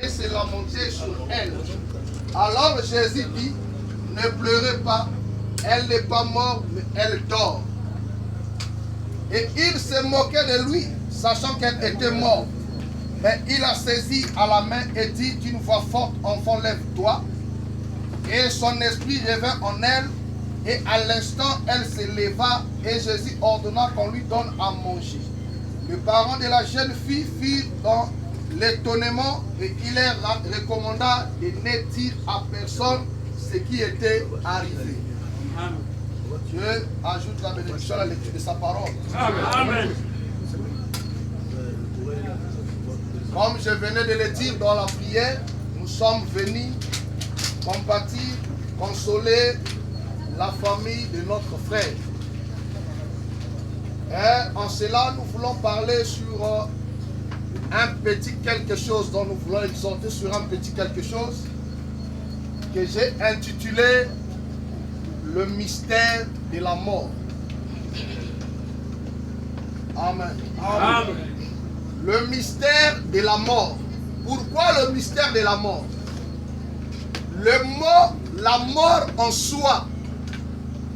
et se lamenter sur elle. Alors Jésus dit, ne pleurez pas, elle n'est pas morte, mais elle dort. Et il se moquait de lui, sachant qu'elle était morte. Mais il a saisi à la main et dit d'une voix forte, enfant, lève-toi. Et son esprit revint en elle, et à l'instant, elle se leva, et Jésus ordonna qu'on lui donne à manger. Les parents de la jeune fille firent dans l'étonnement, et il leur recommanda de ne dire à personne ce qui était arrivé. Dieu ajoute la bénédiction à la lecture de sa parole. Amen. Comme je venais de le dire dans la prière, nous sommes venus compatir, consoler la famille de notre frère. Et en cela, nous voulons parler sur un petit quelque chose dont nous voulons exhorter sur un petit quelque chose que j'ai intitulé le mystère de la mort. Amen. Amen. Le mystère de la mort. Pourquoi le mystère de la mort? Le mot, la mort en soi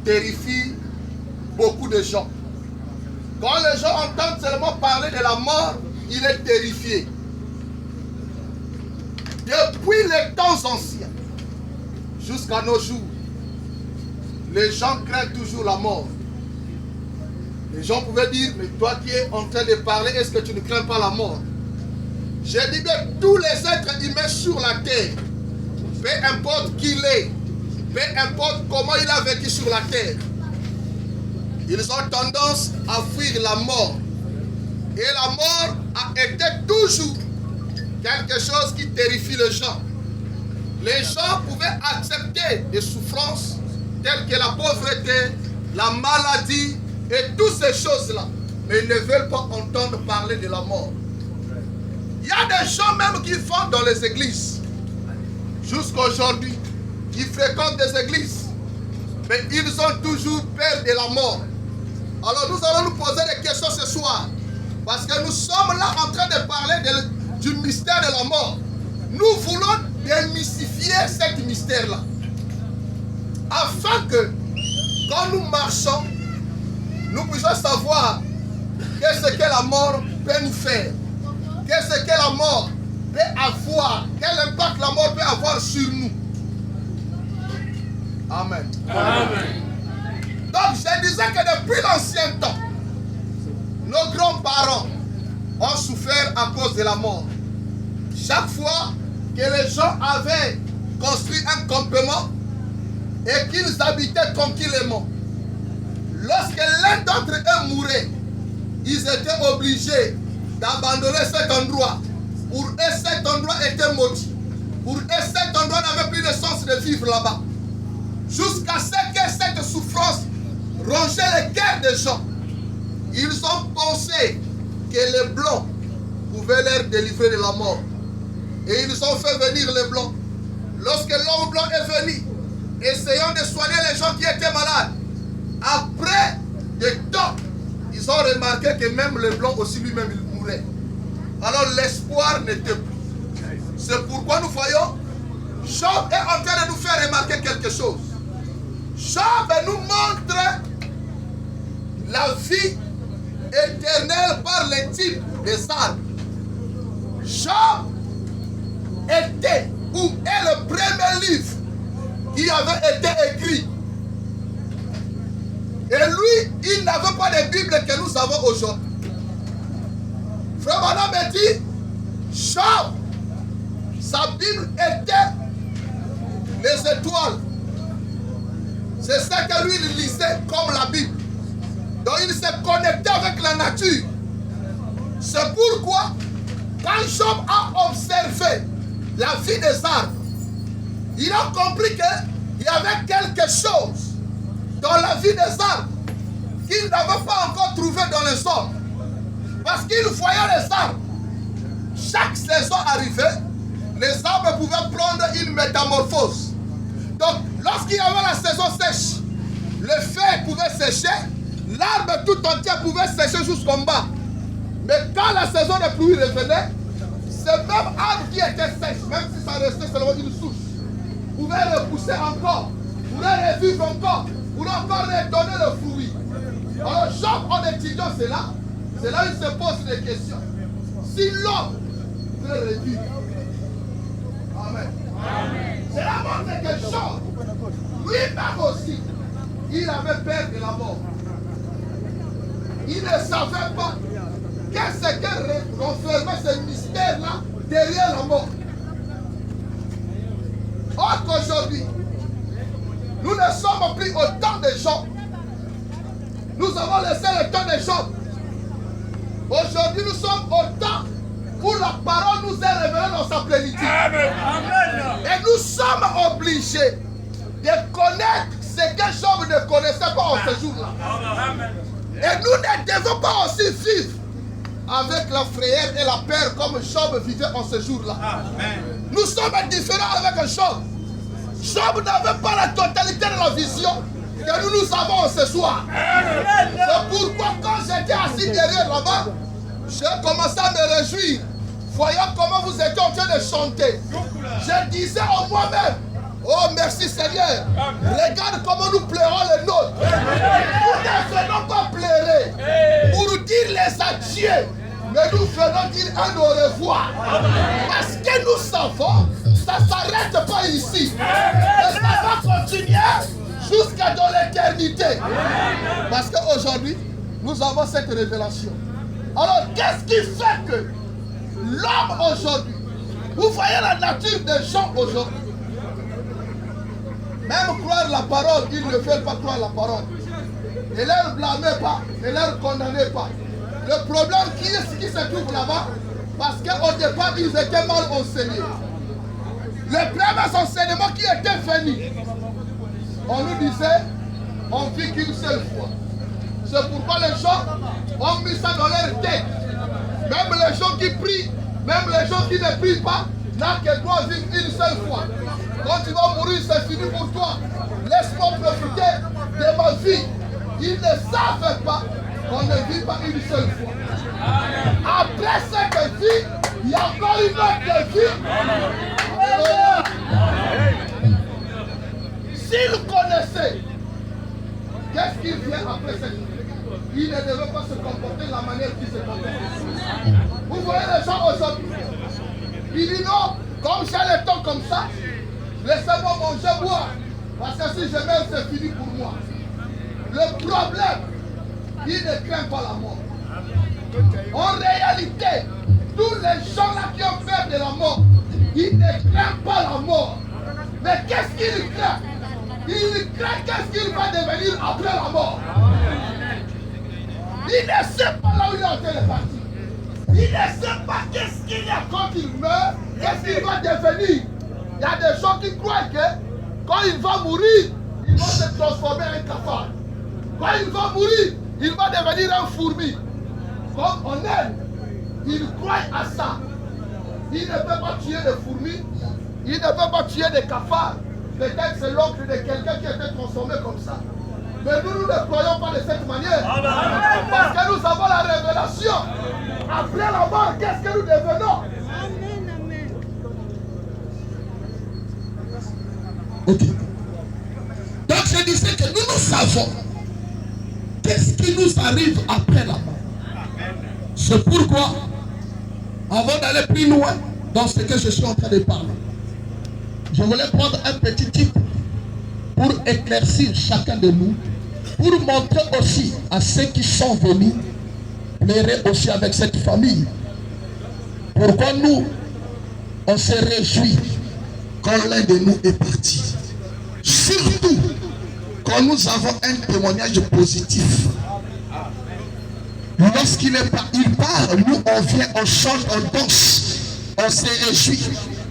terrifie beaucoup de gens. Quand les gens entendent seulement parler de la mort, il est terrifié. Depuis les temps anciens jusqu'à nos jours, les gens craignent toujours la mort. Les gens pouvaient dire, mais toi qui es en train de parler, est-ce que tu ne crains pas la mort? J'ai dit bien, tous les êtres humains sur la terre, peu importe qui il est, peu importe comment il a vécu sur la terre, ils ont tendance à fuir la mort. Et la mort a été toujours quelque chose qui terrifie les gens. Les gens pouvaient accepter des souffrances telles que la pauvreté, la maladie et toutes ces choses-là. Mais ils ne veulent pas entendre parler de la mort. Il y a des gens même qui vont dans les églises. Jusqu'à aujourd'hui, ils fréquentent des églises. Mais ils ont toujours peur de la mort. Alors nous allons nous poser des questions ce soir. Parce que nous sommes là en train de parler du mystère de la mort. Nous voulons démystifier ce mystère-là. Afin que, quand nous marchons, nous puissions savoir qu'est-ce que la mort peut nous faire. Qu'est-ce que la mort peut avoir. Quel impact la mort peut avoir sur nous. Amen. Amen. Donc je disais que depuis l'ancien temps, nos grands-parents ont souffert à cause de la mort. Chaque fois que les gens avaient construit un campement et qu'ils habitaient tranquillement, lorsque l'un d'entre eux mourait, ils étaient obligés d'abandonner cet endroit. Pour eux, cet endroit était maudit. Pour eux, cet endroit n'avait plus de sens de vivre là-bas. Jusqu'à ce que cette souffrance rongeait les cœurs des gens. Ils ont pensé que les Blancs pouvaient leur délivrer de la mort. Et ils ont fait venir les Blancs. Lorsque l'homme blanc est venu, essayant de soigner les gens qui étaient malades, après des temps, ils ont remarqué que même les Blancs aussi lui-même il mourait. Alors l'espoir n'était plus. C'est pourquoi nous voyons, Job est en train de nous faire remarquer quelque chose. Job nous montre la vie éternelle par les types des arbres. Job était ou est le premier livre qui avait été écrit. Et lui, il n'avait pas de Bible que nous avons aujourd'hui. Frère Branham me dit, Job, sa Bible était les étoiles. C'est ça que lui il lisait comme la Bible. Donc il s'est connecté avec la nature. C'est pourquoi, quand Job a observé la vie des arbres, il a compris qu'il y avait quelque chose dans la vie des arbres qu'il n'avait pas encore trouvé dans les hommes. Parce qu'il voyait les arbres. Chaque saison arrivait, les arbres pouvaient prendre une métamorphose. Donc, lorsqu'il y avait la saison sèche, le feuille pouvait sécher, l'arbre tout entier pouvait sécher jusqu'en bas. Mais quand la saison de pluie revenait, ce même arbre qui était sèche seulement une souche. Vous pouvez repousser encore. Vous pouvez revivre encore. Vous pouvez encore redonner le fruit. Alors, Job, en étudiant cela, c'est là où il se pose des questions. Si l'homme peut revivre. Amen. Cela montre que Job, lui-même aussi, il avait peur de la mort. Il ne savait pas qu'est-ce que renfermait ce mystère-là derrière la mort. Or qu'aujourd'hui, nous ne sommes plus au temps des gens. Nous avons laissé le temps des gens. Aujourd'hui, nous sommes au temps où la parole nous est révélée dans sa plénitude. Et nous sommes obligés de connaître ce que Job ne connaissait pas en ce jour-là. Et nous ne devons pas aussi vivre avec la frayeur et la peur comme Job vivait en ce jour-là. Nous sommes différents avec Job. Job n'avait pas la totalité de la vision que nous avons ce soir. C'est pourquoi quand j'étais assis derrière là-bas, j'ai commencé à me réjouir. Voyant comment vous étiez en train de chanter. Je disais en moi-même, oh merci Seigneur, regarde comment nous pleurons les nôtres. Nous ne venons pas pleurer pour dire les adieux, mais nous venons dire un au revoir. Parce que nous savons, ça ne s'arrête pas ici. Et ça va continuer jusqu'à dans l'éternité. Parce qu'aujourd'hui, nous avons cette révélation. Alors, qu'est-ce qui fait que l'homme aujourd'hui, vous voyez la nature des gens aujourd'hui, même croire la parole, ils ne veulent pas croire la parole. Ne leur blâmez pas, ne leur condamnez pas. Le problème qui se trouve là-bas, parce qu'au départ, ils étaient mal enseignés. Le premier enseignement qui était venu, on nous disait, on vit qu'une seule fois. C'est pourquoi les gens ont mis ça dans leur tête. Même les gens qui prient, même les gens qui ne prient pas, n'ont que droit à vivre une seule fois. Quand tu vas mourir, c'est fini pour toi. Laisse-moi profiter de ma vie. Ils ne savent pas qu'on ne vit pas une seule fois. Après cette vie, il y a encore une autre vie. S'ils connaissaient qu'est-ce qui vient après cette vie, ils ne devaient pas se comporter de la manière qu'ils se comportent. Vous voyez les gens aujourd'hui, ils disent non, comme j'ai le temps comme ça, laissez-moi manger, boire. Parce que si je meurs, c'est fini pour moi. Le problème, ils ne craignent pas la mort. En réalité, tous les gens là qui ont peur de la mort, ils ne craignent pas la mort. Mais qu'est-ce qu'ils craignent? Ils craignent qu'est-ce qu'il va devenir après la mort. Ils ne savent pas là où il est en train de partir. Ils ne savent pas qu'est-ce qu'il y a quand il meurt, qu'est-ce qu'il va devenir. Il y a des gens qui croient que quand il va mourir, il va se transformer en un cafard. Quand il va mourir, il va devenir un fourmi. Comme on aime, ils croient à ça. Il ne peut pas tuer des fourmis, il ne peut pas tuer des cafards. Peut-être c'est l'oncle de quelqu'un qui a été transformé comme ça. Mais nous ne croyons pas de cette manière. Parce que nous avons la révélation. Après la mort, qu'est-ce que nous devenons? Ok. Donc je disais que nous savons qu'est-ce qui nous arrive après la mort. C'est pourquoi, avant d'aller plus loin dans ce que je suis en train de parler, je voulais prendre un petit type pour éclaircir chacun de nous, pour montrer aussi à ceux qui sont venus pleurer aussi avec cette famille. Pourquoi nous, on se réjouit quand l'un de nous est parti. Surtout quand nous avons un témoignage positif. Lorsqu'il part, nous on vient, on chante, on danse, on se réjouit.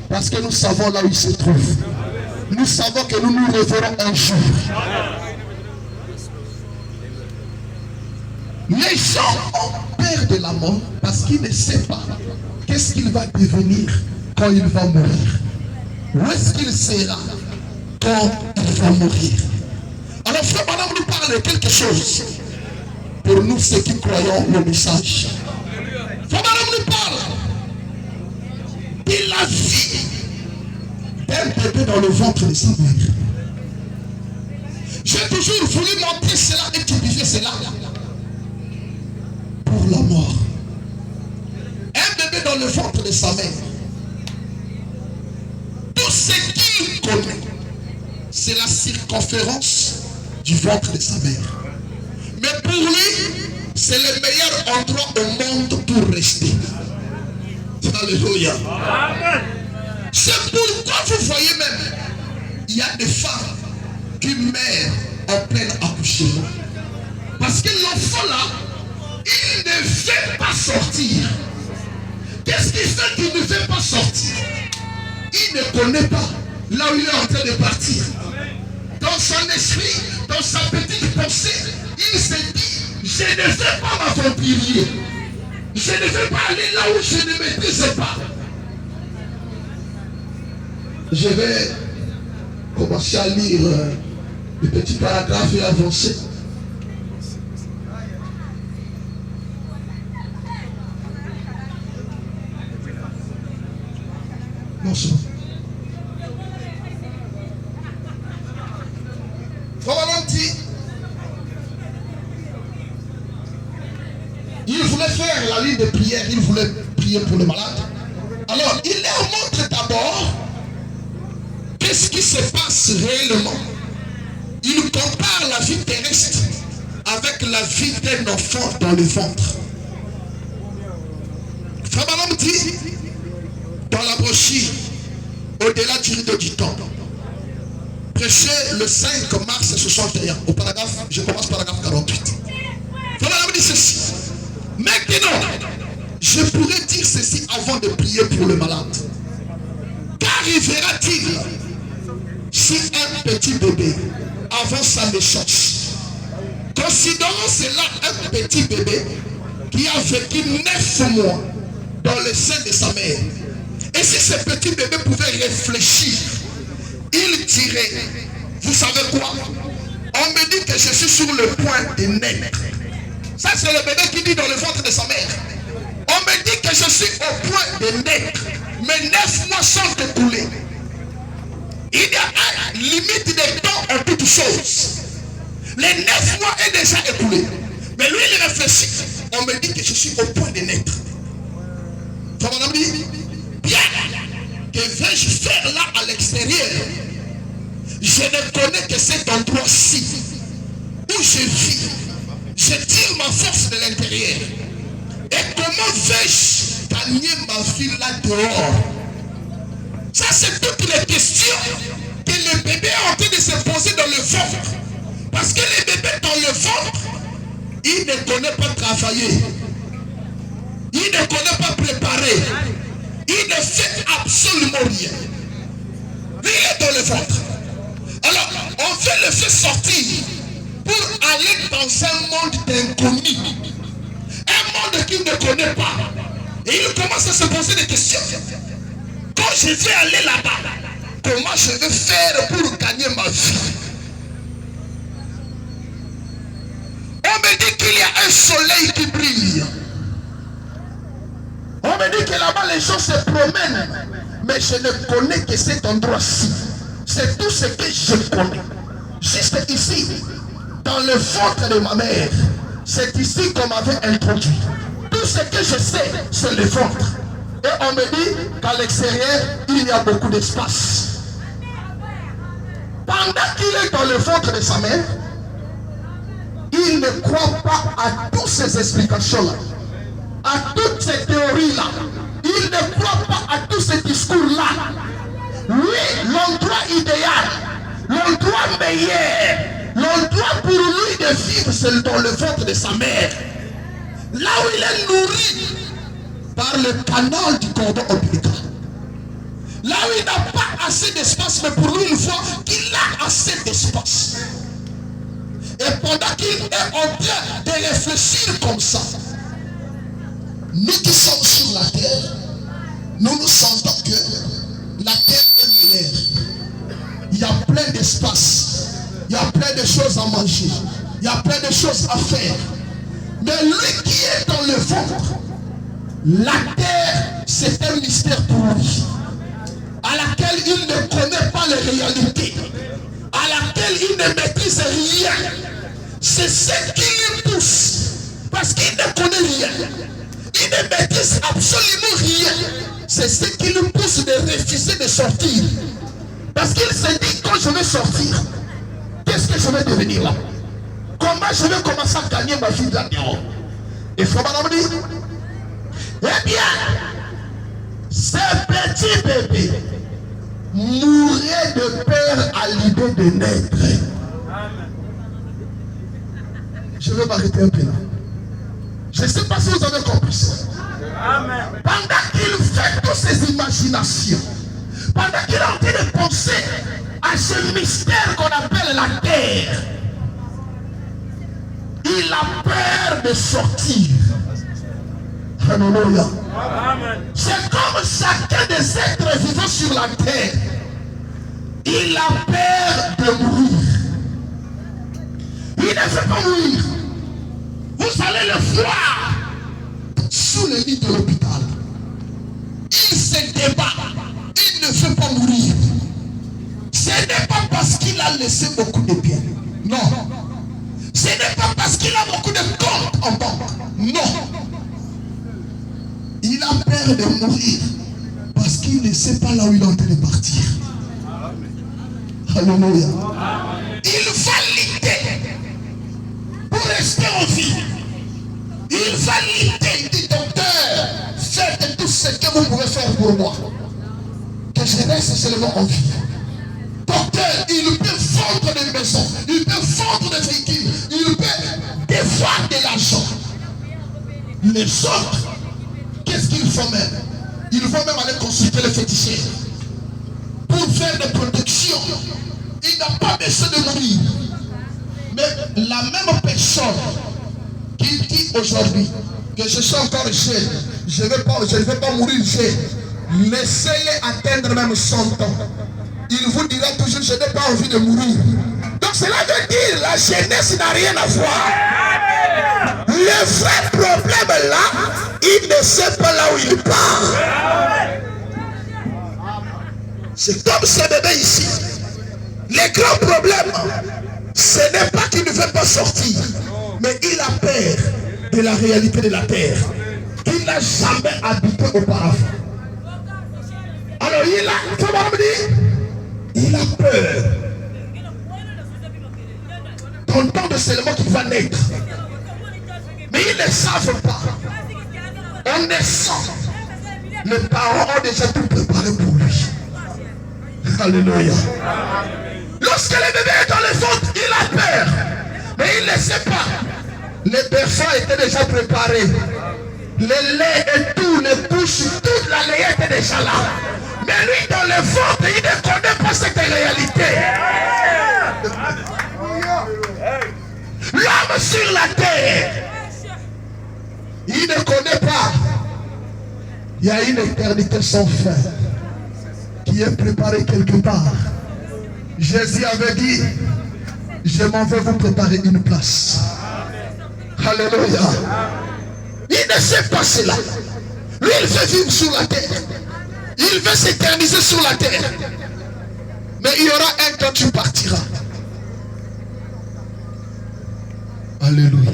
Parce que nous savons là où il se trouve. Nous savons que nous nous reverrons un jour. Les gens ont peur de la mort parce qu'ils ne savent pas qu'est-ce qu'il va devenir quand il va mourir. Où est-ce qu'il sera quand il va mourir? Alors, frère, madame nous parle de quelque chose pour nous ceux qui croyons le message. Frère, madame nous parle de la vie bébé dans le ventre de sa mère. J'ai toujours voulu montrer cela et typifier cela pour la mort. Un bébé dans le ventre de sa mère. Tout ce qu'il connaît, c'est la circonférence du ventre de sa mère. Mais pour lui, c'est le meilleur endroit au monde pour rester. Alléluia. Amen. C'est pourquoi vous voyez même, il y a des femmes qui meurent en plein accouchement. Parce que l'enfant là, il ne veut pas sortir. Qu'est-ce qui fait qu'il ne veut pas sortir? Il ne connaît pas là où il est en train de partir. Dans son esprit, dans sa petite pensée, il se dit, je ne vais pas m'aventurer. Je ne vais pas aller là où je ne maîtrise pas. Je vais commencer à lire le petit paragraphe et avancer. Non, c'est bon. Comment dit? Il voulait faire la ligne de prière, il voulait prier pour le malade. Alors, il leur montre d'abord qu'est-ce qui se passe réellement. Il compare la vie terrestre avec la vie d'un enfant dans le ventre. Frère Branham dit, dans la brochure, au-delà du rideau du temps, prêché le 5 mars 61, au paragraphe, je commence paragraphe 48. Frère Branham dit ceci. Maintenant, je pourrais dire ceci avant de prier pour le malade. Qu'arrivera-t-il si un petit bébé, avant sa naissance, considérons cela un petit bébé qui a vécu 9 mois dans le sein de sa mère, et si ce petit bébé pouvait réfléchir, il dirait, vous savez quoi? On me dit que je suis sur le point de naître. Ça, c'est le bébé qui dit dans le ventre de sa mère. On me dit que je suis au point de naître. Mais 9 mois sont écoulés. Il y a une limite de temps en toutes choses. Les 9 mois est déjà écoulé. Mais lui, il réfléchit. On me dit que je suis au point de naître. Ça m'a dit, bien, que vais-je faire là à l'extérieur? Je ne connais que cet endroit-ci où je vis. Je tire ma force de l'intérieur. Et comment vais-je gagner ma vie là dehors? Ça, c'est toutes les questions que le bébé est en train de se poser dans le ventre. Parce que le bébé dans le ventre, il ne connaît pas travailler. Il ne connaît pas préparer. Il ne fait absolument rien. Il est dans le ventre. Alors, on veut le faire sortir pour aller dans un monde d'inconnu. Un monde qu'il ne connaît pas. Et il commence à se poser des questions. Quand je vais aller là-bas, comment je vais faire pour gagner ma vie? On me dit qu'il y a un soleil qui brille. On me dit que là-bas les gens se promènent. Mais je ne connais que cet endroit-ci. C'est tout ce que je connais. Juste ici, dans le ventre de ma mère, c'est ici qu'on m'avait introduit. Tout ce que je sais, c'est le ventre. Et on me dit qu'à l'extérieur, il y a beaucoup d'espace. Pendant qu'il est dans le ventre de sa mère, il ne croit pas à toutes ces explications-là, à toutes ces théories-là. Il ne croit pas à tous ces discours-là. Lui, l'endroit idéal, l'endroit meilleur, l'endroit pour lui de vivre, c'est dans le ventre de sa mère. Là où il est nourri par le canal du cordon ombilical. Là où il n'a pas assez d'espace, mais pour lui, il faut qu'il a assez d'espace. Et pendant qu'il est en train de réfléchir comme ça, nous qui sommes sur la terre, nous sentons que la terre est meilleure. Il y a plein d'espace. Il y a plein de choses à manger. Il y a plein de choses à faire. Mais lui qui est dans le ventre, la terre, c'est un mystère pour lui, à laquelle il ne connaît pas le il ne maîtrise rien. C'est ce qui lui pousse. Parce qu'il ne connaît rien. Il ne maîtrise absolument rien. C'est ce qui lui pousse de refuser de sortir. Parce qu'il se dit, quand je vais sortir, qu'est-ce que je vais devenir là? Comment je vais commencer à gagner ma vie là-dedans? Et faut me dire, eh bien, ce petit bébé mourait de peur à l'idée de naître. Je vais m'arrêter un peu là. Je ne sais pas si vous avez compris ça. Pendant qu'il fait toutes ces imaginations, pendant qu'il est en train de penser à ce mystère qu'on appelle la terre, il a peur de sortir. Alléluia. C'est comme chacun des êtres vivants sur la terre. Il a peur de mourir. Il ne veut pas mourir. Vous allez le voir sous le lit de l'hôpital. Il se débat. Il ne veut pas mourir. Ce n'est pas parce qu'il a laissé beaucoup de biens. Non. Ce n'est pas parce qu'il a beaucoup de comptes en banque. Non. Il a peur de mourir parce qu'il ne sait pas là où il est en train de partir. Alléluia. Il va lutter pour rester en vie. Il va lutter. Il dit, docteur, faites tout ce que vous pouvez faire pour moi. Que je reste seulement en vie. Docteur, il peut vendre des maisons, il peut vendre des véhicules, il peut dévoir de l'argent. Les autres, qu'est-ce qu'ils font même? Ils vont même aller consulter les féticheurs pour faire des protections. Il n'a pas besoin de mourir. Mais la même personne qui dit aujourd'hui que je suis encore jeune, je ne vais pas mourir jeune, laissez-les atteindre même 100 ans. Il vous dira toujours, je n'ai pas envie de mourir. Donc cela veut dire, la jeunesse n'a rien à voir. Le vrai problème là, il ne sait pas là où il part. C'est comme ce bébé ici. Le grand problème, ce n'est pas qu'il ne veut pas sortir, mais il a peur de la réalité de la terre. Il n'a jamais habité auparavant. Alors il a, comment me dire? Il a peur. Content de seulement qu'il va naître. Mais ils ne savent pas. En naissant, les parents ont déjà tout préparé pour lui. Alléluia. Lorsque le bébé est dans le ventre, il a peur. Mais il ne sait pas. Les berceaux étaient déjà préparés. Le lait et tout, les bouches, toute la lait était déjà là. Mais lui, dans le ventre, il ne connaît pas cette réalité. L'homme sur la terre, il ne connaît pas. Il y a une éternité sans fin qui est préparée quelque part. Jésus avait dit, je m'en vais vous préparer une place. Alléluia. Il ne sait pas cela. Lui, il veut vivre sur la terre. Il veut s'éterniser sur la terre. Mais il y aura un temps tu partiras. Alléluia.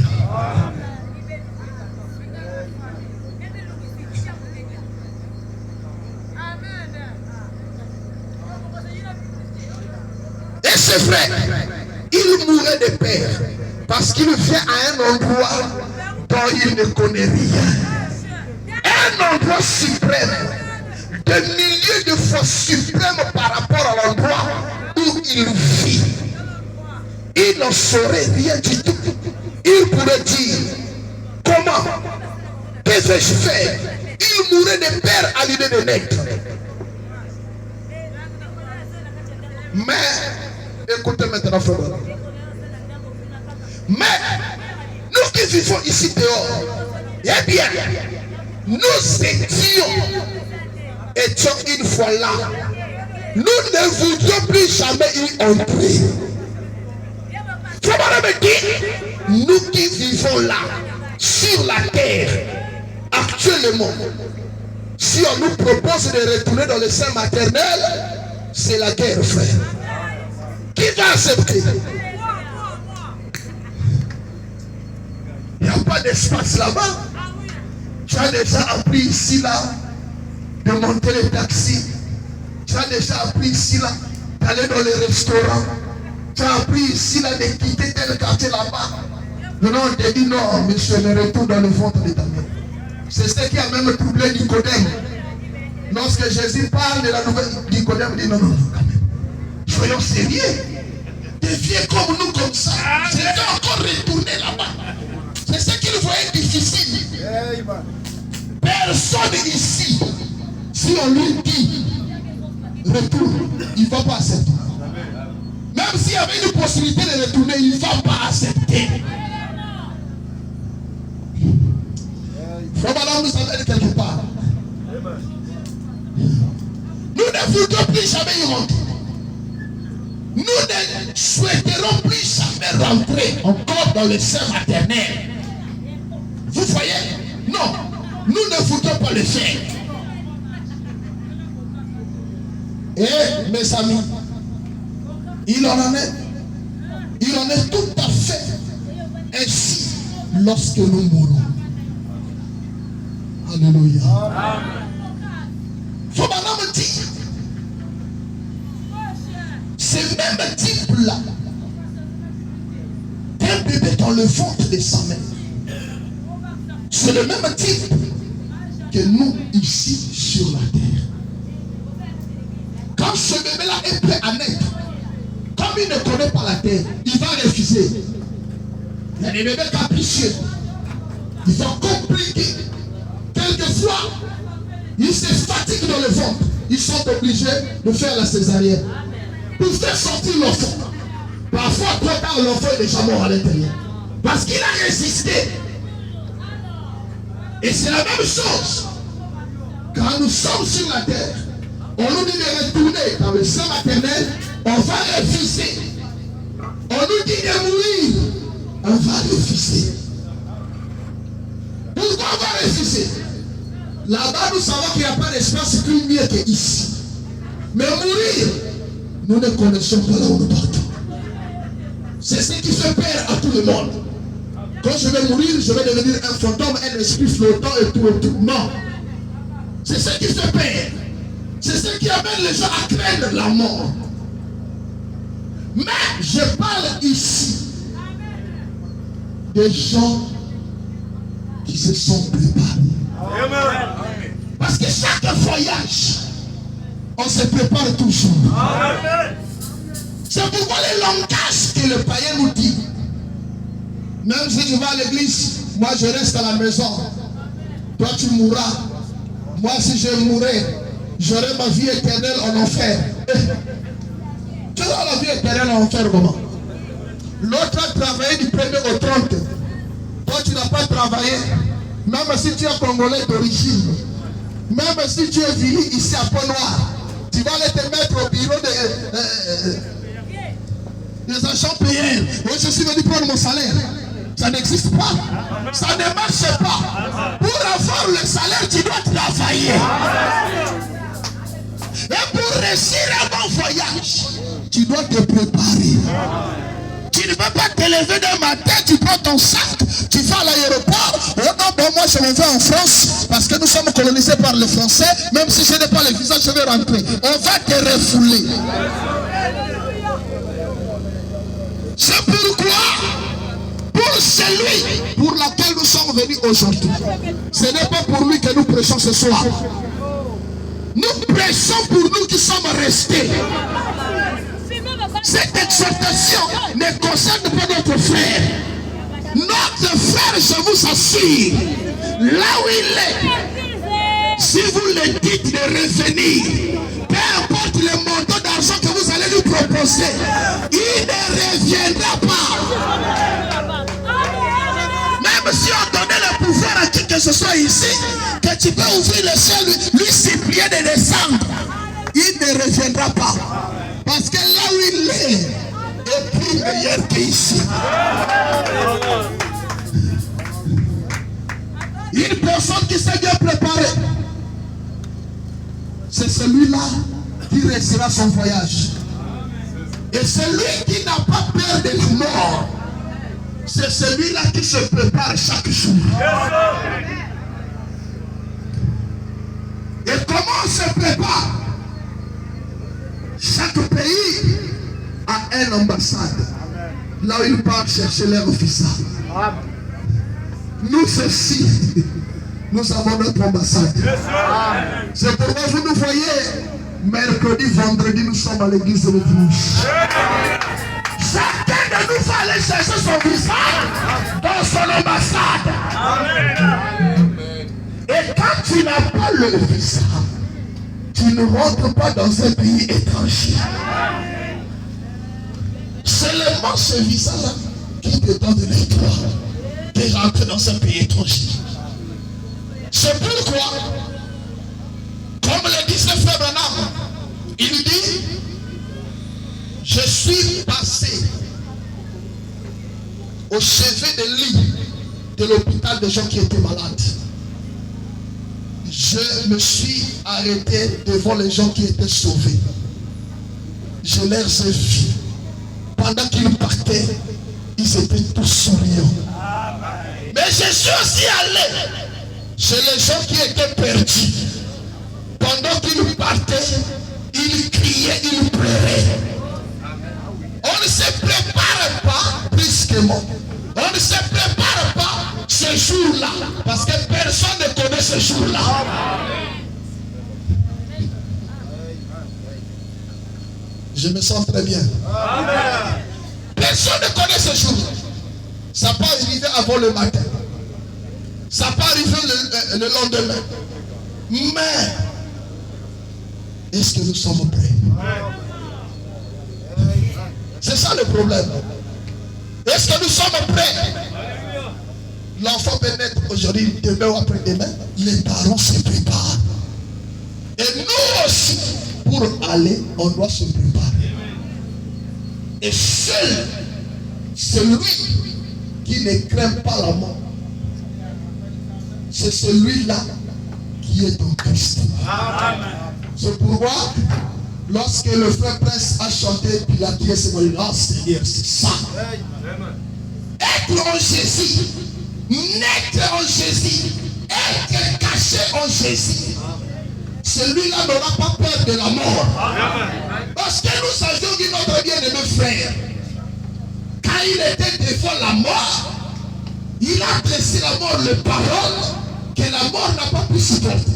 Et c'est vrai, il mourrait de peur parce qu'il vient à un endroit dont il ne connaît rien. Un endroit suprême, des milliers de fois suprême par rapport à l'endroit où il vit. Il n'en saurait rien du tout. Il pourrait dire, comment? Que vais-je faire? Il mourrait de peur à l'idée de naître. Mais, écoutez maintenant, frère. Mais, nous qui vivons ici dehors, eh bien, nous étions une fois là. Nous ne voudrions plus jamais y entrer. Comment me dit, nous qui vivons là, sur la terre, actuellement, si on nous propose de retourner dans le sein maternel, c'est la guerre, frère. Qui va accepter? Il n'y a pas d'espace là-bas. Tu as déjà appris ici, là, de monter les taxis. Tu as déjà appris ici, là, d'aller dans les restaurants. Tu as appris ici, là, de quitter tel quartier là-bas. Non, on te dit non, monsieur, le retour dans le ventre de ta mère. C'est ce qui a même troublé Nicodème. Lorsque Jésus parle de la nouvelle, Nicodème dit non, non, non, quand même. Soyons sérieux. Des vieux comme nous, comme ça, je vais encore retourner là-bas. C'est ce qu'il voyait difficile. Personne ici, si on lui dit retourne, il ne va pas accepter. Même s'il y avait une possibilité de retourner, il ne va pas accepter. Frère Madame nous amène quelque part. Nous ne voudrons plus jamais y rentrer. Nous ne souhaiterons plus jamais rentrer encore dans le sein maternel. Vous voyez? Non, nous ne voudrons pas le faire. Et mes amis, il en est tout à fait ainsi lorsque nous mourons. Alléluia. Faut maintenant me dire, ce même type-là, un bébé dans le ventre de sa mère, c'est le même type que nous ici sur la terre. Quand ce bébé-là est prêt à naître, comme il ne connaît pas la terre, il va refuser. Il y a des bébés capricieux. Ils sont compliqués. Quelquefois, ils se fatiguent dans le ventre. Ils sont obligés de faire la césarienne pour faire sortir l'enfant. Parfois, trop tard, l'enfant est déjà mort à l'intérieur. Parce qu'il a résisté. Et c'est la même chose. Quand nous sommes sur la terre, on nous dit de retourner dans le sein maternel, on va refuser. On nous dit de mourir, on va refuser. Pourquoi on va refuser? Là-bas, nous savons qu'il n'y a pas d'espace plus mieux qu'ici. Mais mourir, nous ne connaissons pas là où nous partons. C'est ce qui fait peur à tout le monde. Quand je vais mourir, je vais devenir un fantôme, un esprit flottant et tout et tout. Non. C'est ce qui fait peur. C'est ce qui amène les gens à craindre la mort. Mais je parle ici des gens qui se sont préparés. Parce que chaque voyage, on se prépare toujours. C'est pourquoi le langage que le païen nous dit, même si je vais à l'église, moi je reste à la maison. Toi tu mourras. Moi si je mourrai, j'aurai ma vie éternelle en enfer. Tu as la vie éternelle en enfer comment? L'autre a travaillé du 1er au 30. Toi tu n'as pas travaillé. Même si tu es congolais d'origine, même si tu es venu ici à Pont-Noir, tu vas aller te mettre au bureau des agents payeurs. Oui, je suis venu prendre mon salaire. Ça n'existe pas. Ça ne marche pas. Pour avoir le salaire, tu dois travailler. Et pour réussir un bon voyage, tu dois te préparer. Tu ne peux pas te lever d'un matin, tu prends ton sac, tu vas à l'aéroport. Oh non, bon, moi je me vais en France parce que nous sommes colonisés par les Français. Même si je n'ai pas le visa, je vais rentrer. On va te refouler. C'est pourquoi, pour celui pour lequel nous sommes venus aujourd'hui, ce n'est pas pour lui que nous prêchons ce soir. Nous prêchons pour nous qui sommes restés. Cette exhortation ne concerne pas notre frère. Notre frère, je vous assure, là où il est, si vous le dites de revenir, peu importe le montant d'argent que vous allez lui proposer, il ne reviendra pas. Même si on donnait le pouvoir à qui que ce soit ici, que tu peux ouvrir le ciel, lui supplier de descendre, il ne reviendra pas. Parce que là où il est plus meilleur qu'ici. Une personne qui s'est bien préparée, c'est celui-là qui réussira son voyage. Et celui qui n'a pas peur de la mort, c'est celui-là qui se prépare chaque jour. Et comment on se prépare? Chaque pays a une ambassade. Là où ils partent chercher leur officier. Nous aussi, nous avons notre ambassade. C'est pourquoi vous nous voyez, mercredi, vendredi, nous sommes à l'église de dimanche. Chacun de nous va aller chercher son visa dans son ambassade. Et quand tu n'as pas le visa, tu ne rentres pas dans un pays étranger. Seulement ce visa-là qui te donne le droit de rentrer dans un pays étranger. C'est pourquoi, comme le dit ce frère Branham, il dit, je suis passé au chevet de lit de l'hôpital des gens qui étaient malades. Je me suis arrêté devant les gens qui étaient sauvés. Je les ai vus. Pendant qu'ils partaient, ils étaient tous souriants. Mais je suis aussi allé chez les gens qui étaient perdus. Pendant qu'ils partaient, ils criaient, ils pleuraient. On ne se prépare pas brusquement. On ne se prépare pas ce jour-là. Parce que personne ne connaît ce jour-là. Je me sens très bien. Personne ne connaît ce jour. Ça peut arriver avant le matin. Ça peut arriver le lendemain. Mais, est-ce que nous sommes prêts? C'est ça le problème. Est-ce que nous sommes prêts? L'enfant peut naître aujourd'hui, demain ou après-demain. Les parents se préparent. Et nous aussi, pour aller, on doit se préparer. Et seul celui qui ne craint pas la mort, c'est celui-là qui est en Christ. C'est pourquoi, lorsque le frère Prince a chanté, puis la pièce c'est ça. Être en Jésus, naître en Jésus, être caché en Jésus. Celui-là n'aura pas peur de la mort. Parce que nous savions que notre bien-aimé frère, quand il était devant la mort, il a adressé la mort les paroles que la mort n'a pas pu supporter.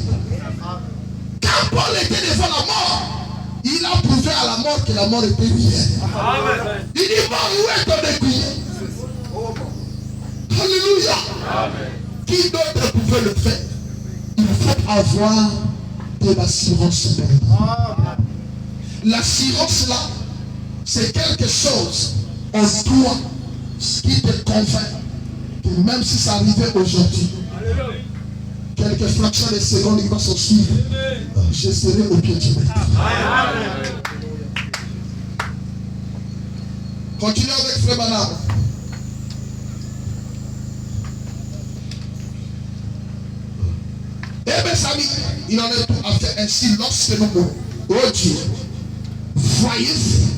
Quand Paul était devant la mort, il a prouvé à la mort que la mort était réelle. Il dit, mort, où est ton écuyer? Alléluia. Qui d'autre pouvait le faire? Il faut avoir de l'assurance. L'assurance là, c'est quelque chose en toi qui te convainc que même si ça arrivait aujourd'hui, quelques fractions de secondes qui vont s'en suivre, je serai au pied du maître. Continuons avec Frère Branham. Eh bien, Samy, il en est tout à fait ainsi lorsque nous mourons. Oh Dieu, voyez-vous,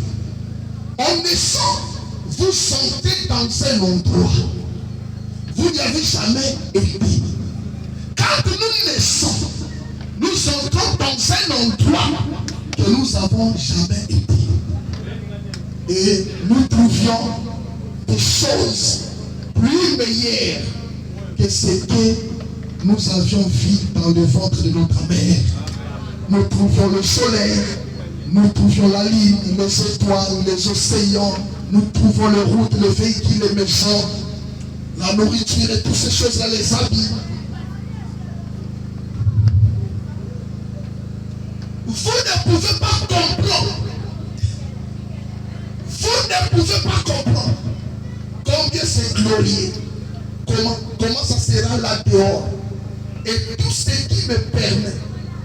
en naissant, vous sentez dans un endroit. Vous n'y avez jamais été. Quand nous naissons, nous entrons dans un endroit que nous n'avons jamais été. Et nous trouvions des choses plus meilleures que ce que nous avions vu dans le ventre de notre mère. Nous trouvions le soleil, nous trouvions la lune, les étoiles, les océans, nous trouvons les routes, les véhicules, les maisons, la nourriture et toutes ces choses-là, les habits. Vous ne pouvez pas comprendre. Vous ne pouvez pas comprendre combien c'est glorieux. Comment ça sera là dehors. Et tout ce qui me permet,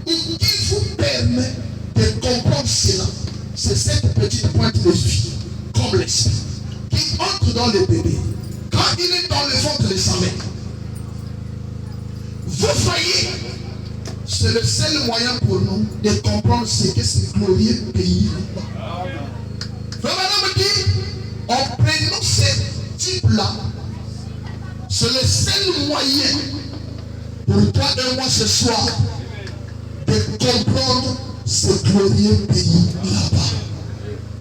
ou qui vous permet de comprendre cela, c'est cette petite pointe de vie, comme l'esprit, qui entre dans le bébé. Quand il est dans le ventre de sa mère, vous voyez, c'est le seul moyen pour nous de comprendre ce que ce glorieux pays là-bas. En prenant ces types-là, c'est le seul moyen pour toi et moi ce soir de comprendre ce glorieux pays là-bas.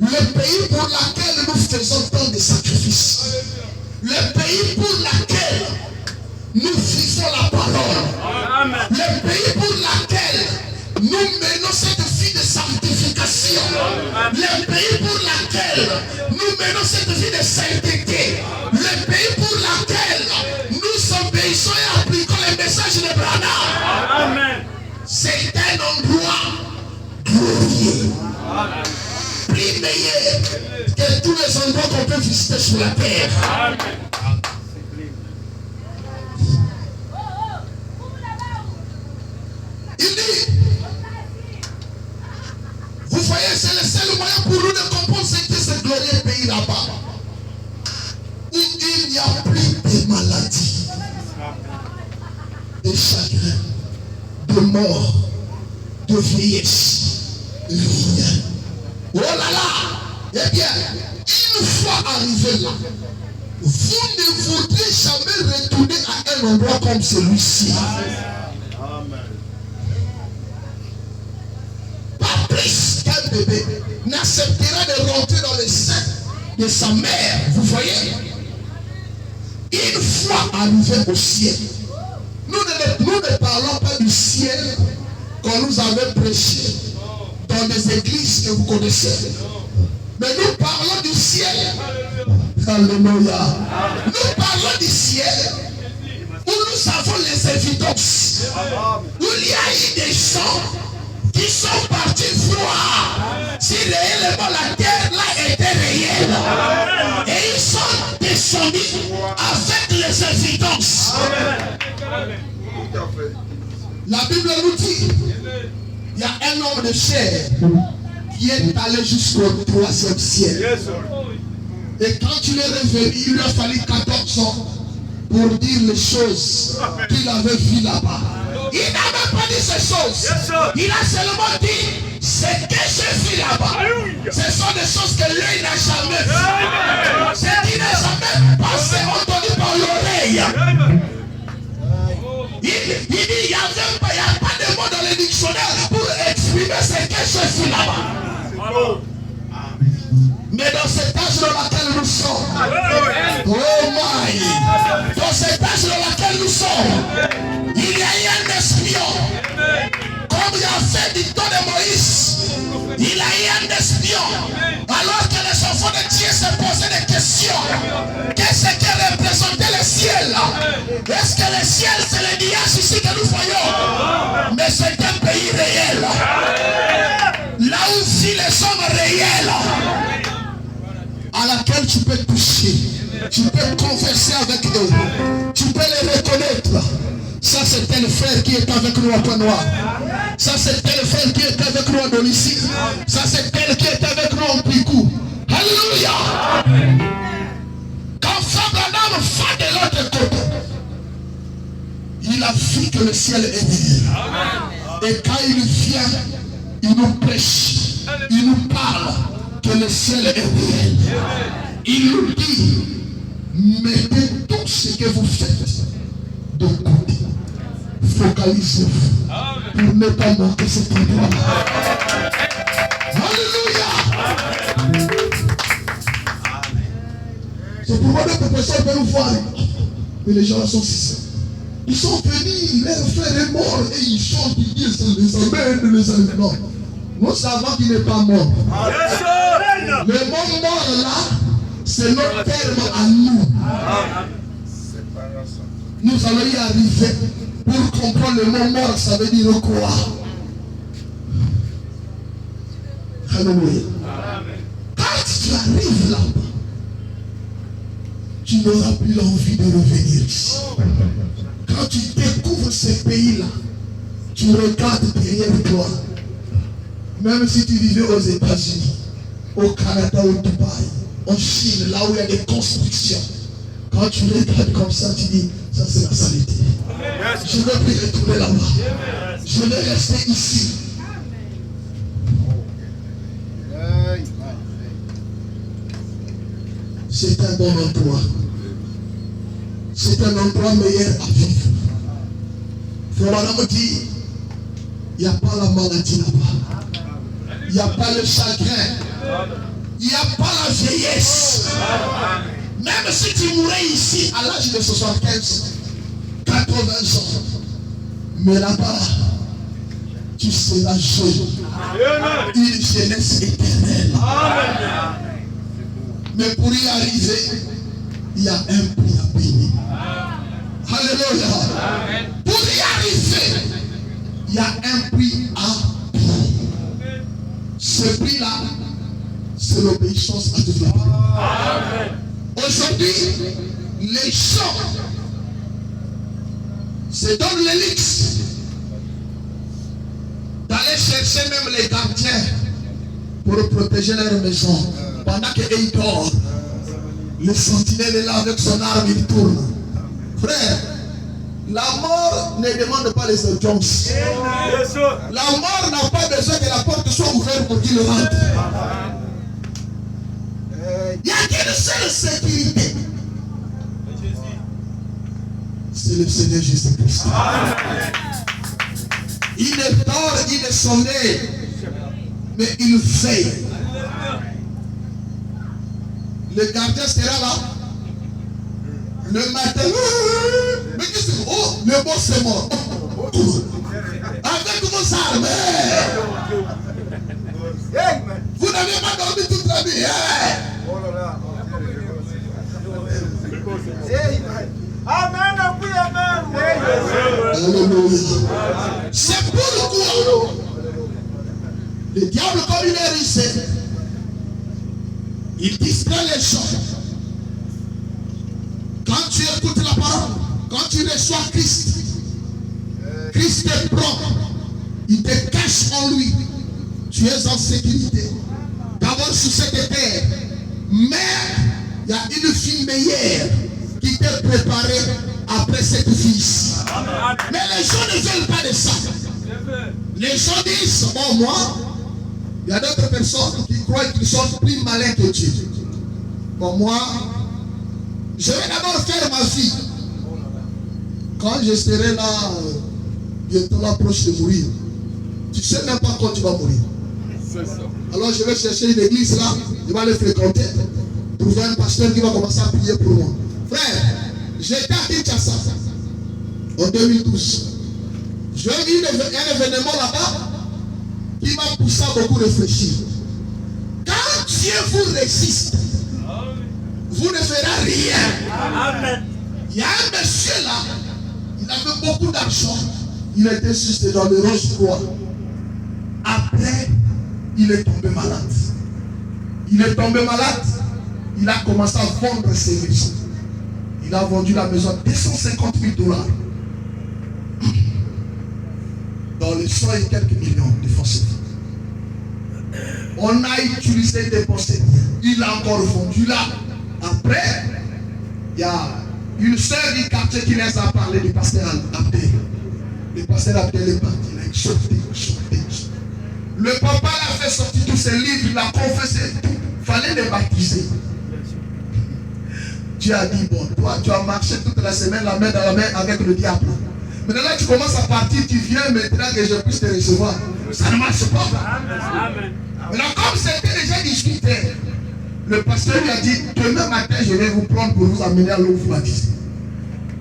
Le pays pour lequel nous faisons tant de sacrifices. Le pays pour lequel nous vivons la parole. Le pays pour lequel nous menons cette vie de sanctification. Le pays pour lequel nous menons cette vie de sainteté. Le pays pour lequel nous obéissons et appliquons les messages de Branham. C'est un endroit glorieux. Plus meilleur que tous les endroits qu'on peut visiter sur la terre. Il dit, vous voyez, c'est le seul moyen pour nous de comprendre ce que ce glorieux pays là-bas. Où il n'y a plus de maladies, de chagrin, de mort, de vieillesse, rien. Oh là là! Eh bien, une fois arrivé là, vous ne voudrez jamais retourner à un endroit comme celui-ci. Pas plus qu'un bébé n'acceptera de rentrer dans le sein de sa mère. Vous voyez? Une fois arrivé au ciel, nous ne parlons pas du ciel qu'on nous avait prêché dans des églises que vous connaissez. Mais nous parlons du ciel. Alléluia. Nous parlons du ciel où nous avons les évidences. Où il y a eu des gens qui sont partis voir si réellement la terre là était réelle. Et ils sont descendus avec les évidences. La Bible nous dit, il y a un homme de chair qui est allé jusqu'au 3e ciel. Et quand il est revenu, il lui a fallu 14 ans pour dire les choses qu'il avait vues là-bas. Il n'a même pas dit ces choses. Il a seulement dit ce que j'ai vu là-bas. Ce sont des choses que l'œil n'a jamais vues. Ce qui n'a jamais passé, entendu par l'oreille. Il dit il n'y a pas de mots dans le dictionnaire pour exprimer ce que j'ai vu là-bas. Mais dans cet âge dans lequel nous sommes, oh my, dans cet âge dans lequel nous sommes, il y a eu un espion, comme il a fait du temps de Moïse. Il y a eu un espion, alors que les enfants de Dieu se posaient des questions. Qu'est-ce que représentait le ciel? Est-ce que le ciel c'est le nuage ici que nous voyons? Mais c'est un pays réel, là où vivent les hommes réels, à laquelle tu peux toucher, tu peux converser avec eux, tu peux les reconnaître. Ça c'était le frère qui est avec nous à Point Noir. Ça c'était le frère qui est avec nous à Dolicie. Ça c'était elle qui est avec nous en Picou. Alléluia. Quand Frère Branham va de l'autre côté, il a vu que le ciel est réel. Et quand il vient, il nous prêche, il nous parle que le ciel est réel. Il nous dit, mettez tout ce que vous faites de côté. Focalisez-vous pour ne pas manquer cet endroit. Alléluia. C'est pourquoi d'autres personnes peuvent nous voir. Mais les gens là sont si. Ils sont venus, leur frère est mort et ils chantent, ils disent les amènes, les amènes. Non. Nous savons qu'il n'est pas mort. Le mot mort là, c'est notre terme à nous. Nous allons y arriver. Pour comprendre le mot mort, ça veut dire quoi? Alléluia. Quand tu arrives là-bas, tu n'auras plus l'envie de revenir ici. Quand tu découvres ces pays-là, tu regardes derrière toi. Même si tu vivais aux États-Unis, au Canada, au Dubaï, en Chine, là où il y a des constructions, quand tu regardes comme ça, tu dis, ça c'est la saleté. Je ne vais plus retourner là-bas. Je vais rester ici. c'est un bon endroit. C'est un endroit meilleur à vivre. Frère Branham dit, il n'y a pas la maladie là-bas. Il n'y a pas le chagrin. Il n'y a pas la vieillesse. Même si tu mourrais ici à l'âge de 75, 80 ans, mais là-bas, tu seras jeune. Une jeunesse éternelle. Mais pour y arriver, il y a un prix à payer. Alléluia. Pour y arriver, il y a un prix à payer. Ce prix-là, c'est l'obéissance à Dieu. Aujourd'hui, les gens se donnent les luxe d'aller chercher même les gardiens pour protéger leur maison. Pendant qu'ils dorment, le sentinelle est là avec son arme, il tourne. Frère, la mort ne demande pas les audiences. La mort n'a pas besoin que la porte soit ouverte pour qu'il rentre. Il n'y a qu'une seule sécurité. C'est le Seigneur Jésus-Christ. Il ne dort, il ne sommeille, mais il veille. Le gardien sera là. Le matin. Mais qu'est-ce que c'est? Oh, le boss est mort. Avec vos armes. Vous n'avez pas dormi toute la nuit. Amen, oui, amen. C'est pourquoi le diable, comme il est riche, il distrait les gens. Quand tu écoutes la parole, quand tu reçois Christ, Christ te prend, il te cache en lui. Tu es en sécurité. D'abord sur cette terre. Mais il y a une fille meilleure qui t'est préparée après cette vie. Mais les gens ne veulent pas de ça. Les gens disent, bon, moi, il y a d'autres personnes qui croient qu'ils sont plus malins que Dieu. Bon, moi, je vais d'abord faire ma vie. Quand je serai là, bientôt là, proche de mourir, tu ne sais même pas quand tu vas mourir. Alors je vais chercher une église là, je vais aller fréquenter, trouver un pasteur qui va commencer à prier pour moi. Frère, j'étais à Kinshasa en 2012. J'ai eu un événement là-bas qui m'a poussé à beaucoup réfléchir. Quand Dieu vous résiste, vous ne ferez rien. Il y a un monsieur là, il avait beaucoup d'argent, il était juste dans le Rose-Croix. Après, il est tombé malade. Il est tombé malade, il a commencé à vendre ses maisons. Il a vendu la maison à 250 000 $. Dans les 100 et quelques millions de francs CFA. On a utilisé des possèdes. Il a encore vendu là. Après, il y a une sœur du quartier qui les a parlé du pasteur Abdel. Le pasteur Abdel est parti, il a exhorté. Le papa l'a fait sortir tous ses livres, il a confessé tout. Il fallait les baptiser. Dieu a dit, bon, toi tu as marché toute la semaine la main dans la main avec le diable. Maintenant là tu commences à partir, tu viens maintenant que je puisse te recevoir. Ça ne marche pas. Maintenant comme c'était déjà discuté, le pasteur lui a dit, demain matin je vais vous prendre pour vous amener à l'eau vous baptiser.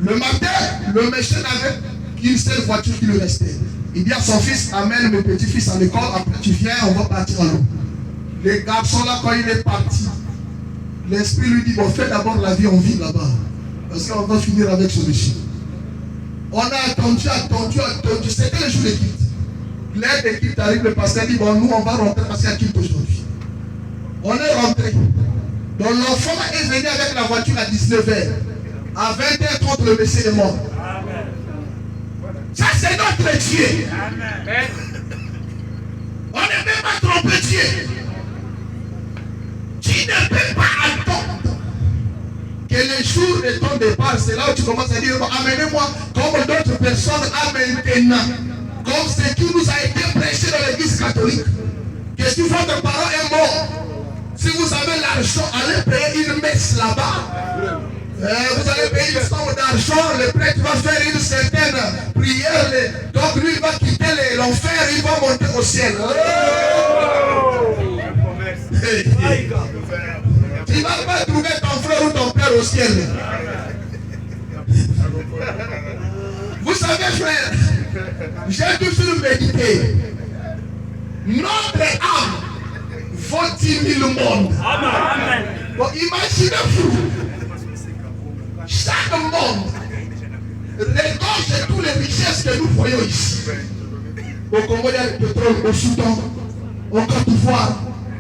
Le matin, le monsieur n'avait qu'une seule voiture qui lui restait. Il dit à son fils, amène mes petits-fils à l'école, après tu viens, on va partir à l'eau. Les garçons là, quand il est parti, l'esprit lui dit, bon, fais d'abord la vie en ville là-bas. Parce qu'on va finir avec ce monsieur. On a attendu. C'était le jour d'Égypte. L'aide d'Égypte arrive, le pasteur dit, bon, nous on va rentrer parce qu'il y a Égypte aujourd'hui. On est rentré. Donc l'enfant est venu avec la voiture à 19h. À 20h30, le monsieur est mort. Ça, c'est notre Dieu. Amen. On ne peut pas tromper Dieu. Tu ne peux pas attendre que le jour de ton départ, c'est là où tu commences à dire, amenez-moi comme d'autres personnes à maintenant. Comme ce qui nous a été prêché dans l'église catholique. Que si votre parent est mort, si vous avez l'argent, allez allez payer une messe là-bas. Vous allez payer une somme d'argent, le prêtre va faire une certaine prière, donc lui il va quitter l'enfer, il va monter au ciel. Tu ne vas pas trouver ton frère ou ton père au ciel. Vous savez frère, j'ai toujours médité. Notre âme vaut 10 000 mondes. Bon, imaginez-vous, chaque monde regorge toutes les richesses que nous voyons ici. Au Congo, il y a le pétrole, au Soudan, au Côte d'Ivoire,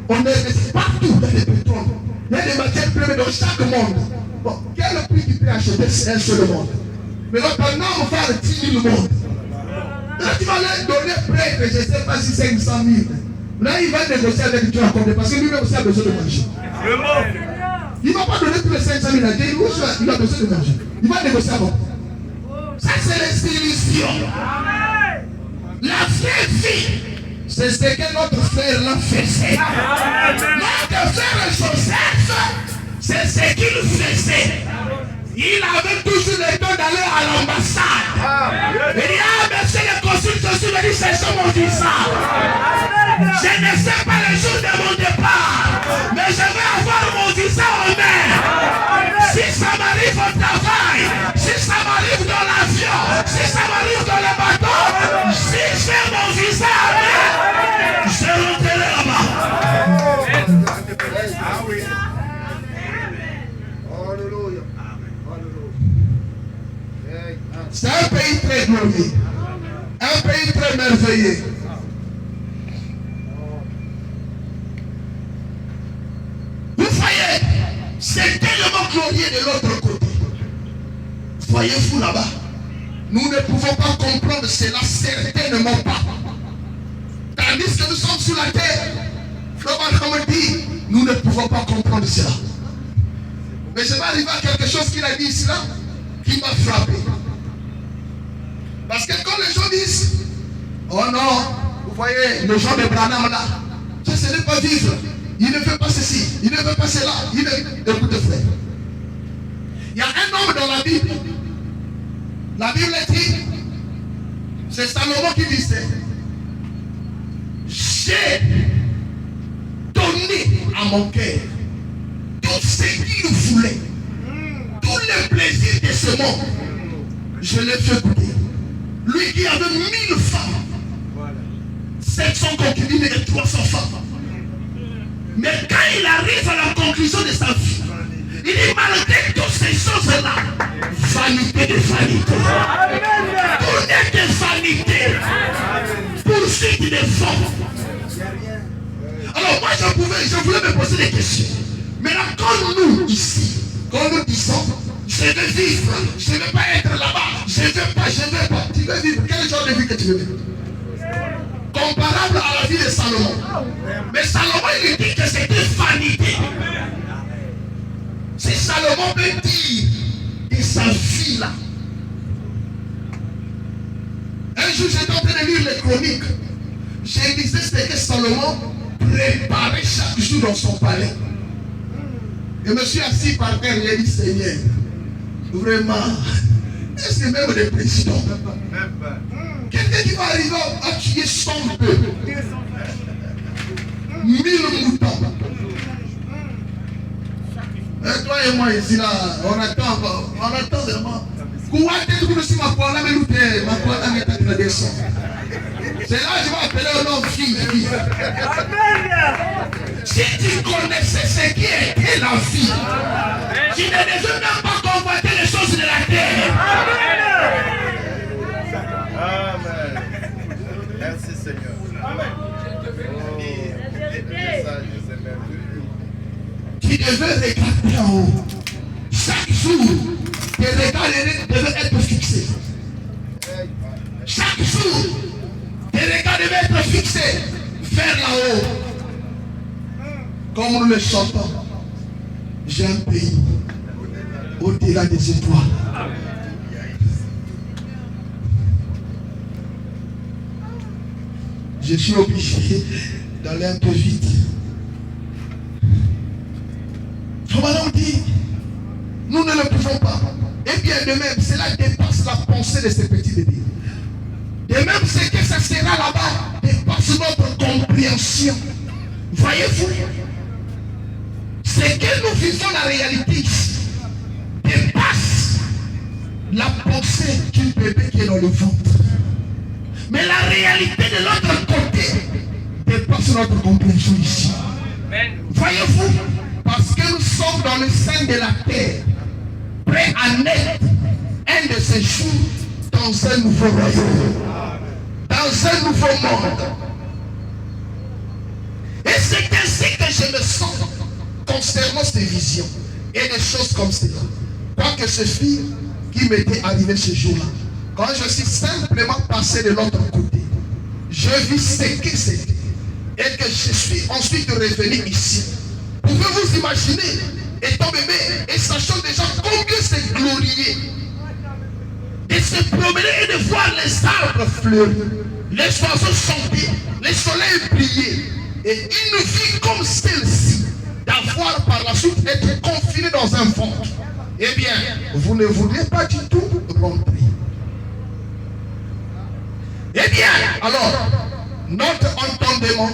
on est partout dans le pétrole. Il y a des matières premières dans chaque monde. Bon, quel prix tu peux acheter un seul monde? Mais quand un homme va 10 000 mondes, là tu vas leur donner prêtre, je ne sais pas si c'est 500 000. Là il va négocier avec toi encore parce que lui-même aussi a besoin de manger. Il ne va pas donner tous les 500 000 à Dieu, il a besoin de manger. Il va négocier avec. Ça c'est l'institution. La vraie vie, c'est ce que notre frère l'a faisait. Notre frère Joseph, c'est ce qu'il faisait. Il avait toujours le temps d'aller à l'ambassade. Il dit, ah, monsieur le consul, je suis venu chercher mon visa. Je ne sais pas le jour de mon départ, mais je vais avoir mon visa en main. Si ça m'arrive au travail, si ça m'arrive dans l'avion, si ça m'arrive dans le bateau, si j'ai mon visa en main, je rentrerai là-bas. C'est un pays très glorieux, un pays très merveilleux. Vous voyez, c'est tellement glorieux de l'autre côté. Voyez-vous là-bas, nous ne pouvons pas comprendre cela, certainement pas. Tandis que nous sommes sur la terre, Frère dit, nous ne pouvons pas comprendre cela. Mais je vais arriver à quelque chose qu'il a dit cela, qui m'a frappé. Parce que quand les gens disent, oh non, vous voyez, le genre de Branham là, ce n'est pas vivre. Il ne fait pas ceci, il ne fait pas cela. Écoutez frère, il y a un homme dans la Bible. La Bible dit, c'est Salomon qui disait, j'ai donné à mon cœur tout ce qu'il voulait, tous les plaisirs de ce monde, je l'ai fait goûter. Lui qui avait 1000 femmes, 700 concubines et 300 femmes. Mais quand il arrive à la conclusion de sa vie, il dit malgré toutes ces choses-là, vanité de vanité. Tout n'est que vanité. Poursuite des vents. Alors moi je voulais me poser des questions. Mais là quand nous ici, quand nous disons, je veux vivre, je ne veux pas être là-bas, je ne veux pas, tu veux vivre, quel genre de vie que tu veux vivre? Comparable à la vie de Salomon. Mais Salomon il dit que c'était vanité. Si Salomon peut dire de sa vie là. Un jour j'étais en train de lire les chroniques. J'ai dit c'est que Salomon préparait chaque jour dans son palais. Et je me suis assis par terre et j'ai dit Seigneur, vraiment, est-ce que même les présidents, quelqu'un qui va arriver à tuer 100 bœufs, 1000 moutons. Et toi et moi ici là, on attend vraiment. C'est là que je vais appeler un homme fille. Si tu connaissais ce qui était la vie, tu ne devais même pas convoiter les choses de la terre. Amen. Merci Seigneur. Amen. Tu devais regarder en haut. Chaque jour, tes regards devaient être fixés. Chaque jour, tes regards devaient être fixés vers là-haut. Comme nous le chantons, j'ai un pays au-delà des étoiles. Je suis obligé d'aller un peu vite. nous ne le pouvons pas. Et bien de même, cela dépasse la pensée de ces petits bébés. De même, ce que ça sera là-bas dépasse notre compréhension. Voyez-vous, ce que nous vivons la réalité ici dépasse la pensée du bébé qui est dans le ventre. Mais la réalité de l'autre côté dépasse notre compréhension ici. Voyez-vous, parce que nous sommes dans le sein de la terre, prêts à naître un de ces jours dans un nouveau royaume, dans un nouveau monde. Et c'est ainsi que je me sens concernant ces visions et des choses comme cela. Quoique ce fut qui m'était arrivé ce jour-là, quand je suis simplement passé de l'autre côté, je vis ce que c'était et que je suis ensuite revenu ici. Pouvez-vous imaginer, étant bébé et sachant déjà combien c'est glorieux de se promener et de voir les arbres fleurir, les oiseaux chanter, le soleil briller, et une vie comme celle-ci, d'avoir par la suite été confiné dans un ventre. Eh bien, vous ne voudriez pas du tout rentrer. Eh bien, alors, notre entendement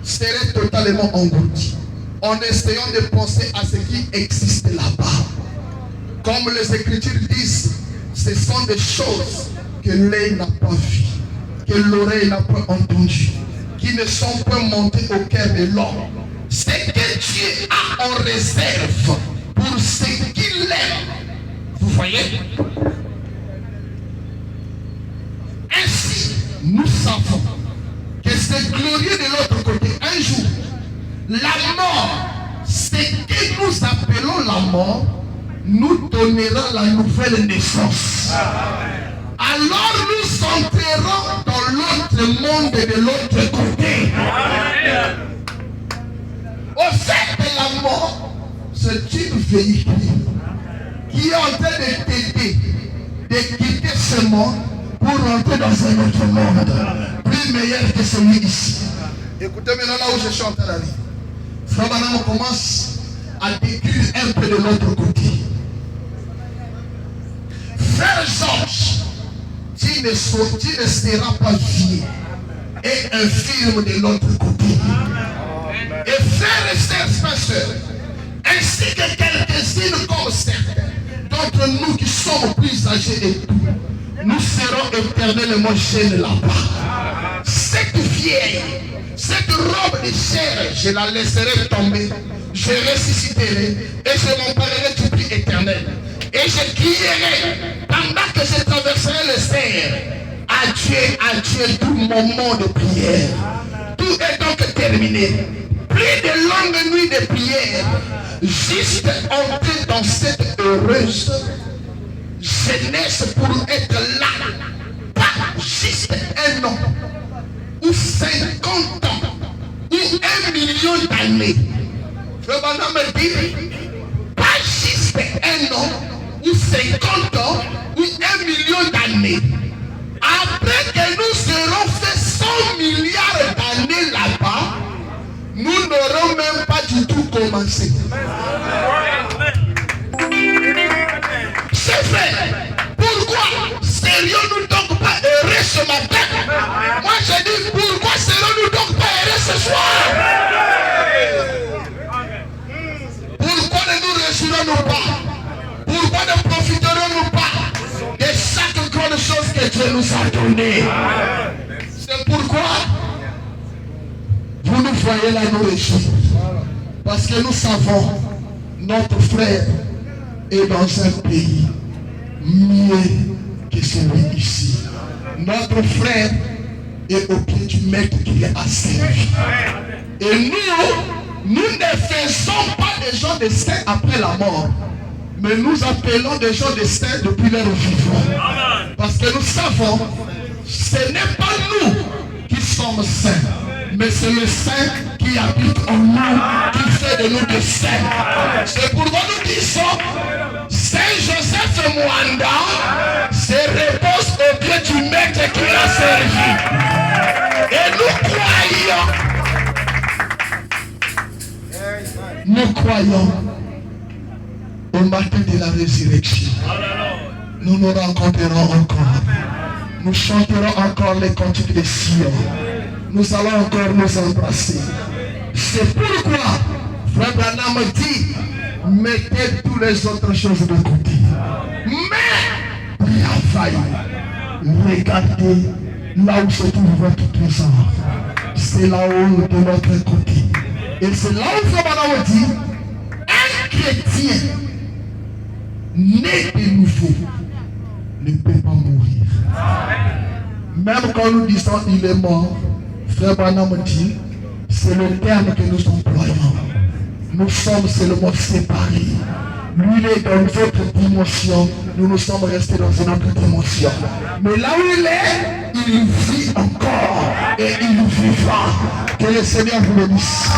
serait totalement englouti en essayant de penser à ce qui existe là-bas. Comme les Écritures disent, ce sont des choses que l'œil n'a pas vues, que l'oreille n'a pas entendues, qui ne sont pas montées au cœur de l'homme. Ce que Dieu a en réserve pour ceux qui l'aiment. Vous voyez? Ainsi, nous savons que c'est glorieux de l'autre côté. Un jour, la mort, ce que nous appelons la mort, nous donnera la nouvelle naissance. Alors nous entrerons dans l'autre monde de l'autre côté. Au fait de la mort, c'est une véhicule qui est en train de t'aider de quitter ce monde pour rentrer dans un autre monde plus meilleur que celui ici. Écoutez maintenant là où je suis en train d'aller. Frère Branham commence à décrire un peu de l'autre côté. Frère Georges, tu ne seras pas vieux et infirme de l'autre côté. Et frères et sœurs, ainsi que quelques-unes comme certains d'entre nous qui sommes plus âgés et tout, nous serons éternellement jeunes là-bas. Cette vieille, cette robe de chair, je la laisserai tomber, je ressusciterai et je m'emparerai du prix éternel. Et je crierai pendant que je traverserai le cerf. Adieu, tout moment de prière. Tout est donc terminé. Plus de longues nuits de prière, juste entrer dans cette heureuse jeunesse pour être là. Pas juste un an, ou 50 ans, ou 1 million d'années. Je vais me dire, pas juste un an, ou 50 ans, ou 1 million d'années. Après que nous serons fait 100 milliards d'années là-bas, nous n'aurons même pas du tout commencé. C'est vrai. Pourquoi serions-nous donc pas heureux ce matin? Moi je dis, pourquoi serons-nous donc pas heureux ce soir? Pourquoi ne nous réjouirons-nous pas? Pourquoi ne profiterons-nous pas de chaque grande chose que Dieu nous a donnée? C'est pourquoi vous nous voyez là nous réjouir. Parce que nous savons, notre frère est dans un pays mieux que celui ici. Notre frère est au pied du maître qui est assis. Et nous ne faisons pas des gens de saints après la mort, mais nous appelons des gens de saints depuis leur vivant. Parce que nous savons, ce n'est pas nous qui sommes saints, mais c'est le Saint qui habite en nous, qui fait de nous des saints. C'est pourquoi nous disons, Saint Joseph Mwanda se repose au pied du maître qui l'a servi. Et nous croyons au matin de la résurrection, nous nous rencontrerons encore. Nous chanterons encore les cantiques des Sion. Nous allons encore nous embrasser. C'est pourquoi Frère Branham dit, mettez toutes les autres choses de côté. Mais travaillez. Regardez là où se trouve votre trésor. C'est là-haut de notre côté. Et c'est là où Frère Branham dit, un chrétien né de nouveau ne peut pas mourir. Même quand nous disons il est mort, Frère Branham dit, c'est le terme que nous employons. Nous sommes seulement séparés. Lui, il est dans une autre dimension. Nous sommes restés dans une autre dimension. Mais là où il est, il vit encore. Et il vivra. Que le Seigneur vous bénisse.